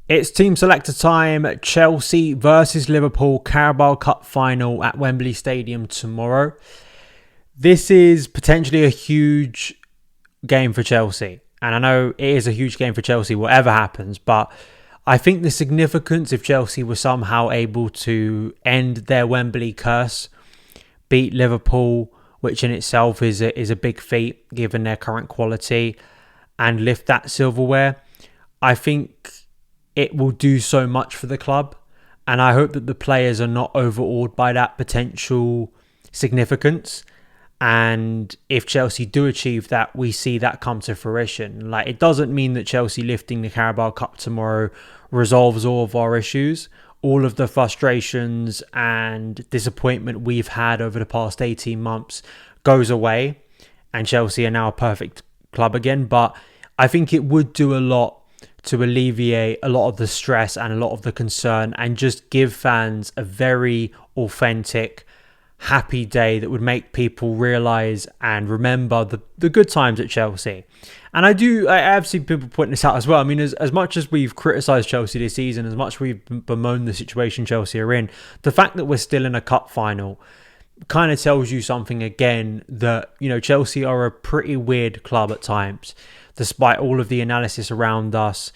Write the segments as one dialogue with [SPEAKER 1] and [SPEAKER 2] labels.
[SPEAKER 1] It's team selector time. Chelsea versus Liverpool Carabao Cup final at Wembley Stadium tomorrow. This is potentially a huge game for Chelsea. And I know it is a huge game for Chelsea, whatever happens. But I think the significance, if Chelsea were somehow able to end their Wembley curse, beat Liverpool, which in itself is a big feat given their current quality, and lift that silverware, I think it will do so much for the club. And I hope that the players are not overawed by that potential significance. And if Chelsea do achieve that, we see that come to fruition. Like, it doesn't mean that Chelsea lifting the Carabao Cup tomorrow resolves all of our issues. All of the frustrations and disappointment we've had over the past 18 months goes away, and Chelsea are now a perfect club again. But I think it would do a lot to alleviate a lot of the stress and a lot of the concern, and just give fans a very authentic, happy day that would make people realise and remember the good times at Chelsea. And I have seen people pointing this out as well. I mean, as much as we've criticised Chelsea this season, as much as we've bemoaned the situation Chelsea are in, the fact that we're still in a cup final kind of tells you something again, that, you know, Chelsea are a pretty weird club at times. Despite all of the analysis around us,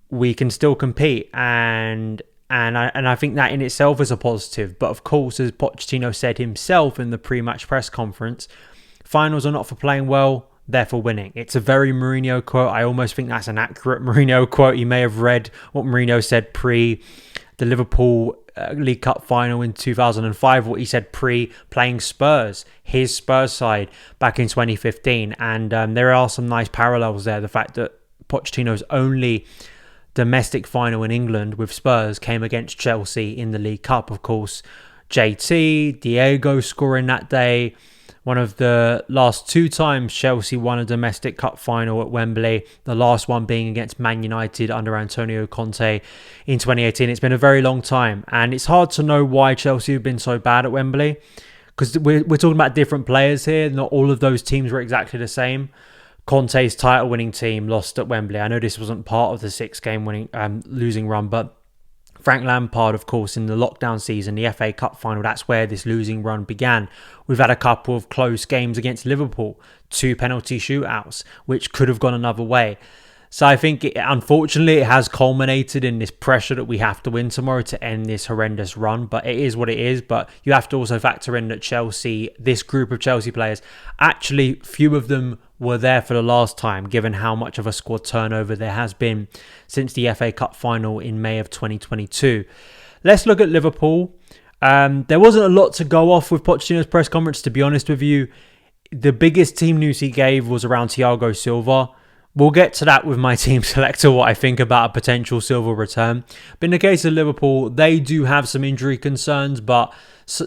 [SPEAKER 1] we can still compete, and I think that in itself is a positive. But of course, as Pochettino said himself in the pre-match press conference, finals are not for playing well, they're for winning. It's a very Mourinho quote. I almost think that's an accurate Mourinho quote. You may have read what Mourinho said pre the Liverpool League Cup final in 2005, what he said pre-playing Spurs, his Spurs side back in 2015. And there are some nice parallels there. The fact that Pochettino's only domestic final in England with Spurs came against Chelsea in the League Cup. Of course, JT, Diego scoring that day. One of the last two times Chelsea won a domestic cup final at Wembley, the last one being against Man United under Antonio Conte in 2018. It's been a very long time, and it's hard to know why Chelsea have been so bad at Wembley, because we're talking about different players here. Not all of those teams were exactly the same. Conte's title-winning team lost at Wembley. I know this wasn't part of the six-game losing run, but Frank Lampard, of course, in the lockdown season, the FA Cup final, that's where this losing run began. We've had a couple of close games against Liverpool, 2 penalty shootouts, which could have gone another way. So I think, unfortunately, it has culminated in this pressure that we have to win tomorrow to end this horrendous run. But it is what it is. But you have to also factor in that Chelsea, this group of Chelsea players, actually, few of them were there for the last time, given how much of a squad turnover there has been since the FA Cup final in May of 2022. Let's look at Liverpool. There wasn't a lot to go off with Pochettino's press conference, to be honest with you. The biggest team news he gave was around Thiago Silva. We'll get to that with my team selector, what I think about a potential Silva return. But in the case of Liverpool, they do have some injury concerns, but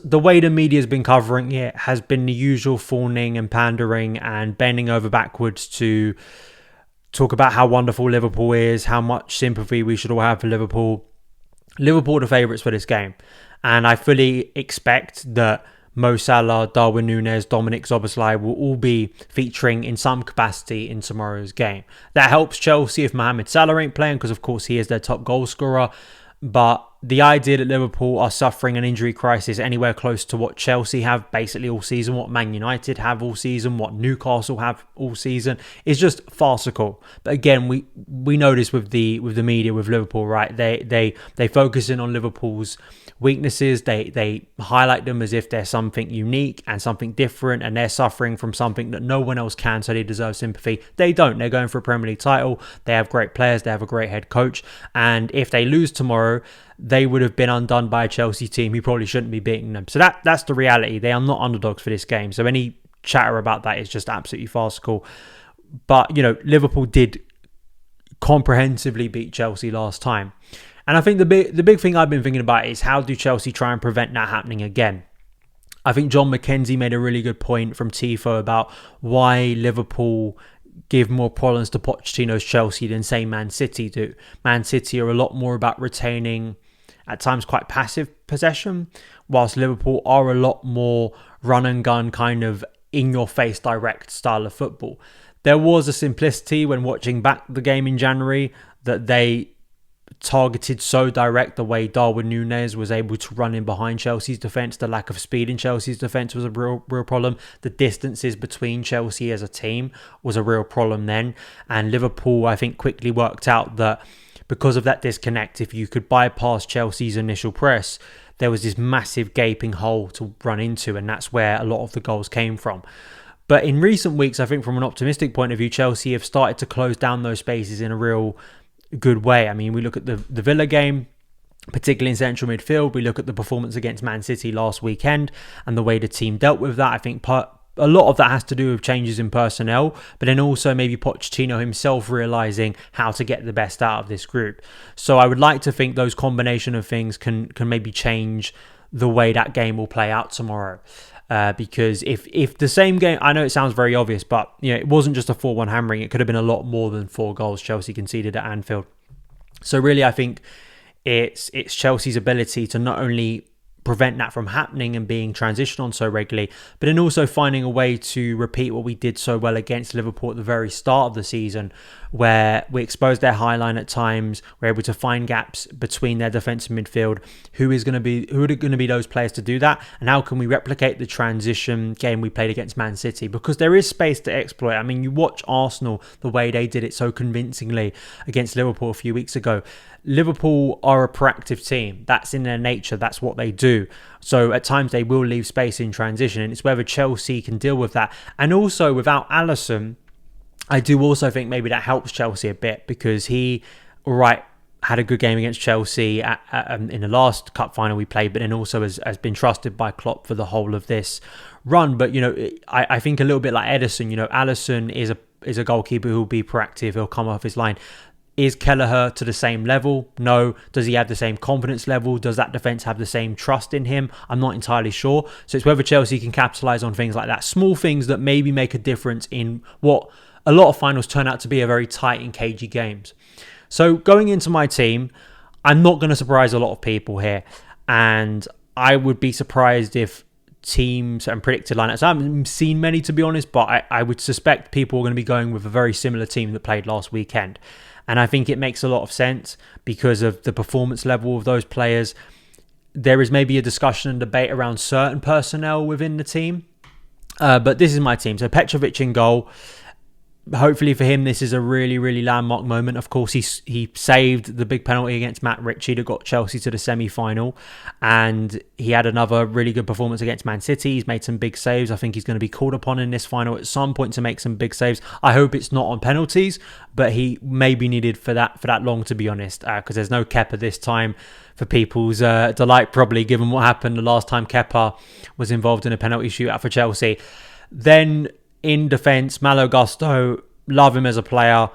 [SPEAKER 1] the way the media has been covering it has been the usual fawning and pandering and bending over backwards to talk about how wonderful Liverpool is, how much sympathy we should all have for Liverpool. Liverpool are the favourites for this game. And I fully expect that Mo Salah, Darwin Núñez, Dominic Szoboszlai will all be featuring in some capacity in tomorrow's game. That helps Chelsea if Mohamed Salah ain't playing, because of course he is their top goal scorer. But the idea that Liverpool are suffering an injury crisis anywhere close to what Chelsea have basically all season, what Man United have all season, what Newcastle have all season, is just farcical. But again, we know this with the media with Liverpool, right? They focus in on Liverpool's weaknesses. They highlight them as if they're something unique and something different, and they're suffering from something that no one else can, so they deserve sympathy. They don't. They're going for a Premier League title. They have great players. They have a great head coach. And if they lose tomorrow, they would have been undone by a Chelsea team who probably shouldn't be beating them. So that's the reality. They are not underdogs for this game. So any chatter about that is just absolutely farcical. But, you know, Liverpool did comprehensively beat Chelsea last time. And I think the big thing I've been thinking about is, how do Chelsea try and prevent that happening again? I think John McKenzie made a really good point from Tifo about why Liverpool give more problems to Pochettino's Chelsea than, say, Man City do. Man City are a lot more about retaining, at times, quite passive possession, whilst Liverpool are a lot more run and gun, kind of in-your-face direct style of football. There was a simplicity when watching back the game in January that they targeted, so direct. The way Darwin Núñez was able to run in behind Chelsea's defence, the lack of speed in Chelsea's defence was a real problem. The distances between Chelsea as a team was a real problem then. And Liverpool, I think, quickly worked out that because of that disconnect, if you could bypass Chelsea's initial press, there was this massive gaping hole to run into, and that's where a lot of the goals came from. But in recent weeks, I think from an optimistic point of view, Chelsea have started to close down those spaces in a real good way. I mean, we look at the Villa game, particularly in central midfield. We look at the performance against Man City last weekend and the way the team dealt with that. I think a lot of that has to do with changes in personnel, but then also maybe Pochettino himself realising how to get the best out of this group. So I would like to think those combination of things can maybe change the way that game will play out tomorrow. Because if the same game, I know it sounds very obvious, but it wasn't just a 4-1 hammering. It could have been a lot more than 4 goals Chelsea conceded at Anfield. So really, I think it's Chelsea's ability to not only prevent that from happening and being transitioned on so regularly, but then also finding a way to repeat what we did so well against Liverpool at the very start of the season, where we exposed their high line at times. We're able to find gaps between their defensive midfield. Who are going to be those players to do that? And how can we replicate the transition game we played against Man City? Because there is space to exploit. I mean, you watch Arsenal, the way they did it so convincingly against Liverpool a few weeks ago. Liverpool are a proactive team. That's in their nature. That's what they do. So at times they will leave space in transition, and it's whether Chelsea can deal with that. And also without Alisson, I do also think maybe that helps Chelsea a bit, because he, had a good game against Chelsea in the last cup final we played, but then also has been trusted by Klopp for the whole of this run. But, I think a little bit like Ederson, Alisson is a goalkeeper who will be proactive. He'll come off his line. Is Kelleher to the same level? No. Does he have the same confidence level? Does that defence have the same trust in him? I'm not entirely sure. So it's whether Chelsea can capitalise on things like that. Small things that maybe make a difference in what a lot of finals turn out to be a very tight and cagey games. So going into my team, I'm not going to surprise a lot of people here. And I would be surprised if teams and predicted lineups, I haven't seen many to be honest, but I would suspect people are going to be going with a very similar team that played last weekend. And I think it makes a lot of sense because of the performance level of those players. There is maybe a discussion and debate around certain personnel within the team. But this is my team. So Petrovic in goal. Hopefully for him, this is a really, really landmark moment. Of course, he saved the big penalty against Matt Ritchie that got Chelsea to the semi-final. And he had another really good performance against Man City. He's made some big saves. I think he's going to be called upon in this final at some point to make some big saves. I hope it's not on penalties, but he may be needed for that long, to be honest, because there's no Kepa this time for people's delight, probably, given what happened the last time Kepa was involved in a penalty shootout for Chelsea. Then in defence, Malo Gusto, love him as a player,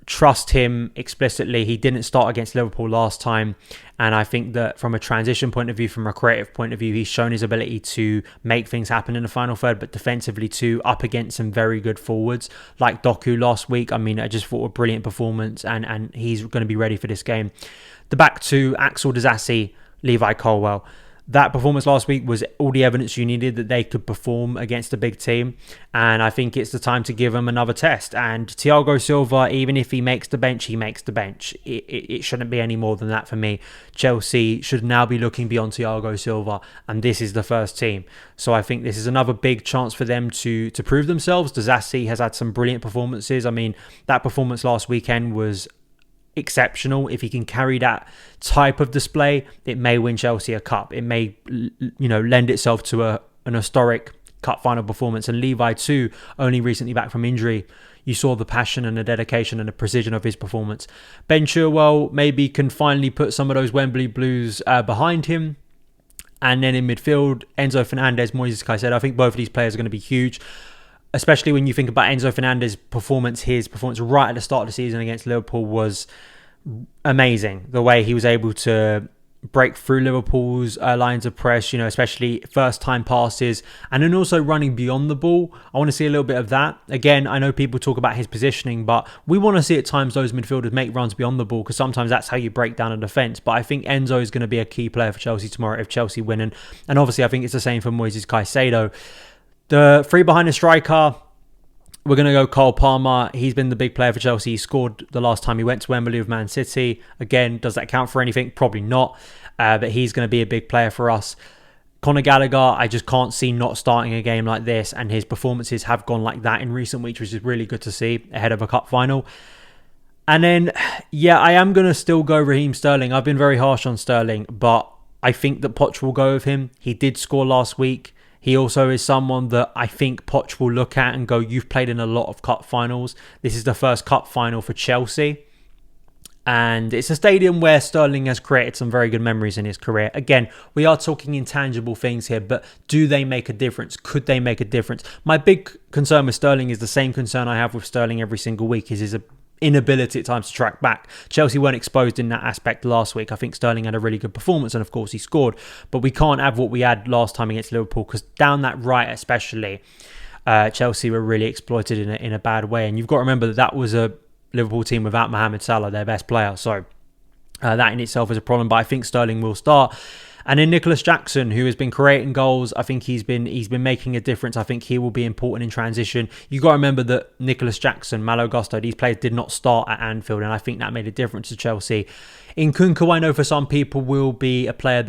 [SPEAKER 1] trust him explicitly. He didn't start against Liverpool last time, and I think that from a transition point of view, from a creative point of view, he's shown his ability to make things happen in the final third, but defensively too, up against some very good forwards like Doku last week. I mean, I just thought a brilliant performance, and he's going to be ready for this game. The back two, Axel Disasi, Levi Colwill. That performance last week was all the evidence you needed that they could perform against a big team. And I think it's the time to give them another test. And Thiago Silva, even if he makes the bench, he makes the bench. It shouldn't be any more than that for me. Chelsea should now be looking beyond Thiago Silva. And this is the first team. So I think this is another big chance for them to prove themselves. Disasi has had some brilliant performances. I mean, that performance last weekend was exceptional. If he can carry that type of display, it may win Chelsea a cup. It may, lend itself to an historic cup final performance. And Levi too, only recently back from injury, you saw the passion and the dedication and the precision of his performance. Ben Chilwell maybe can finally put some of those Wembley blues behind him. And then in midfield, Enzo Fernandez, Moises Caicedo. I think both of these players are going to be huge, especially when you think about Enzo Fernandez's performance. His performance right at the start of the season against Liverpool was amazing. The way he was able to break through Liverpool's lines of press, especially first-time passes, and then also running beyond the ball. I want to see a little bit of that. Again, I know people talk about his positioning, but we want to see at times those midfielders make runs beyond the ball, because sometimes that's how you break down a defence. But I think Enzo is going to be a key player for Chelsea tomorrow if Chelsea win. And obviously, I think it's the same for Moises Caicedo. The three behind the striker, we're going to go Cole Palmer. He's been the big player for Chelsea. He scored the last time he went to Wembley with Man City. Again, does that count for anything? Probably not. But he's going to be a big player for us. Conor Gallagher, I just can't see not starting a game like this, and his performances have gone like that in recent weeks, which is really good to see ahead of a cup final. And then, yeah, I am going to still go Raheem Sterling. I've been very harsh on Sterling, but I think that Poch will go with him. He did score last week. He also is someone that I think Poch will look at and go, you've played in a lot of cup finals. This is the first cup final for Chelsea. And it's a stadium where Sterling has created some very good memories in his career. Again, we are talking intangible things here, but do they make a difference? Could they make a difference? My big concern with Sterling is the same concern I have with Sterling every single week, is his inability at times to track back. Chelsea weren't exposed in that aspect last week. I think Sterling had a really good performance, and of course he scored. But we can't have what we had last time against Liverpool, because down that right especially, Chelsea were really exploited in a bad way. And you've got to remember that was a Liverpool team without Mohamed Salah, their best player. So that in itself is a problem, but I think Sterling will start. And then Nicholas Jackson, who has been creating goals, I think he's been making a difference. I think he will be important in transition. You got to remember that Nicholas Jackson, Malo Gusto, these players did not start at Anfield, and I think that made a difference to Chelsea. Nkunku, I know for some people will be a player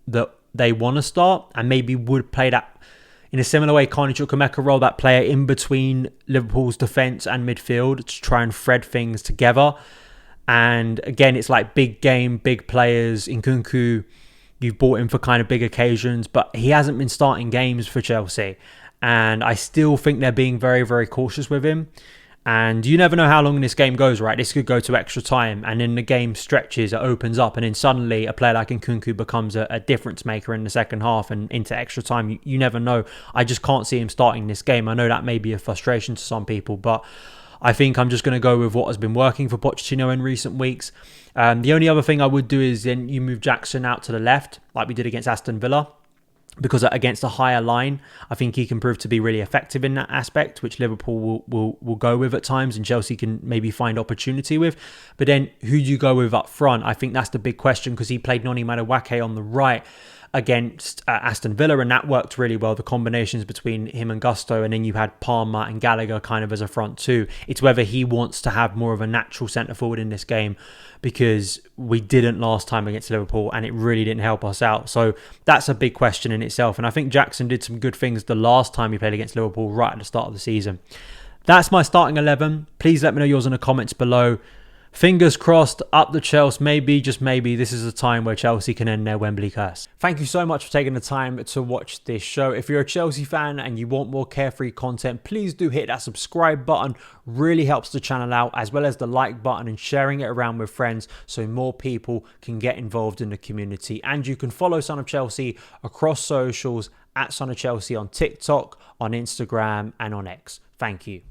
[SPEAKER 1] that they want to start and maybe would play that in a similar way, Carney Chukwuemeka role, that player in between Liverpool's defence and midfield to try and thread things together. And again, it's like big game, big players. Nkunku, you've bought him for kind of big occasions, but he hasn't been starting games for Chelsea. And I still think they're being very, very cautious with him. And you never know how long this game goes, right? This could go to extra time, and then the game stretches, it opens up, and then suddenly a player like Nkunku becomes a difference maker in the second half and into extra time. You never know. I just can't see him starting this game. I know that may be a frustration to some people, but I think I'm just going to go with what has been working for Pochettino in recent weeks. The only other thing I would do is then you move Jackson out to the left, like we did against Aston Villa, because against a higher line, I think he can prove to be really effective in that aspect, which Liverpool will go with at times, and Chelsea can maybe find opportunity with. But then who do you go with up front? I think that's the big question, because he played Noni Madueke on the right against Aston Villa, and that worked really well, the combinations between him and Gusto, and then you had Palmer and Gallagher kind of as a front two. It's whether he wants to have more of a natural centre forward in this game, because we didn't last time against Liverpool and it really didn't help us out. So that's a big question in itself, and I think Jackson did some good things the last time he played against Liverpool right at the start of the season. That's my starting 11. Please let me know yours in the comments below. Fingers crossed, up the Chelsea. Maybe, just maybe, this is a time where Chelsea can end their Wembley curse. Thank you so much for taking the time to watch this show. If you're a Chelsea fan and you want more carefree content, please do hit that subscribe button. Really helps the channel out, as well as the like button and sharing it around with friends so more people can get involved in the community. And you can follow Son of Chelsea across socials at Son of Chelsea on TikTok, on Instagram, and on X. Thank you.